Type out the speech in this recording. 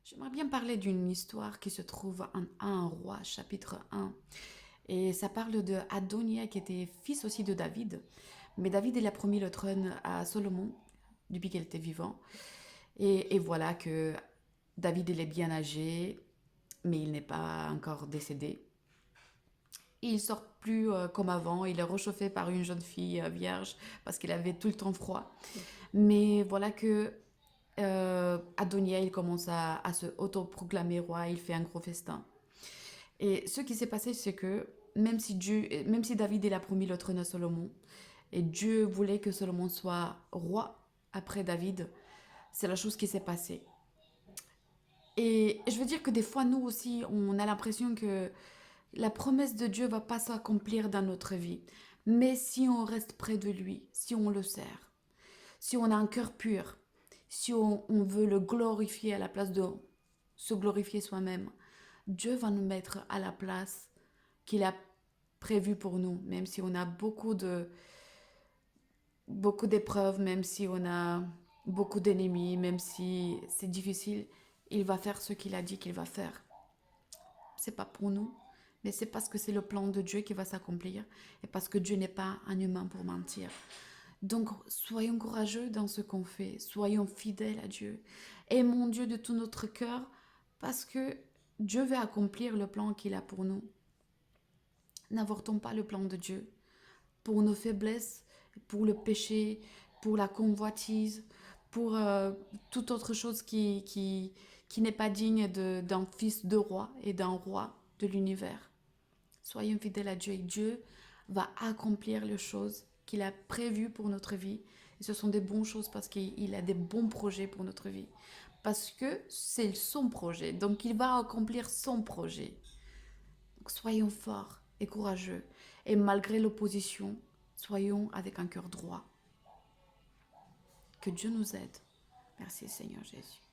J'aimerais bien parler d'une histoire qui se trouve en 1 Roi, chapitre 1. Et ça parle de Adonia qui était fils aussi de David. Mais David, il a promis le trône à Salomon depuis qu'il était vivant. Et voilà que David, il est bien âgé, mais il n'est pas encore décédé. Il sort plus comme avant, il est réchauffé par une jeune fille vierge parce qu'il avait tout le temps froid. Mais voilà que Adonia, il commence à se autoproclamer roi, il fait un gros festin. Et ce qui s'est passé, c'est que même si David il a promis le trône à Salomon, et Dieu voulait que Salomon soit roi après David, c'est la chose qui s'est passée. Et je veux dire que des fois, nous aussi, on a l'impression que la promesse de Dieu va pas s'accomplir dans notre vie. Mais si on reste près de lui, si on le sert, si on a un cœur pur, si on veut le glorifier à la place de se glorifier soi-même, Dieu va nous mettre à la place qu'il a prévue pour nous, même si on a beaucoup d'épreuves, même si on a beaucoup d'ennemis, même si c'est difficile, il va faire ce qu'il a dit qu'il va faire. C'est pas pour nous, mais c'est parce que c'est le plan de Dieu qui va s'accomplir et parce que Dieu n'est pas un humain pour mentir. Donc, soyons courageux dans ce qu'on fait, soyons fidèles à Dieu, aimons Dieu de tout notre cœur parce que Dieu veut accomplir le plan qu'il a pour nous. N'avortons pas le plan de Dieu pour nos faiblesses, pour le péché, pour la convoitise, pour toute autre chose qui n'est pas digne d'un fils de roi et d'un roi de l'univers. Soyons fidèles à Dieu et Dieu va accomplir les choses qu'il a prévues pour notre vie. Et ce sont des bonnes choses parce qu'il a des bons projets pour notre vie. Parce que c'est son projet. Donc il va accomplir son projet. Donc soyons forts et courageux. Et malgré l'opposition, soyons avec un cœur droit. Que Dieu nous aide. Merci Seigneur Jésus.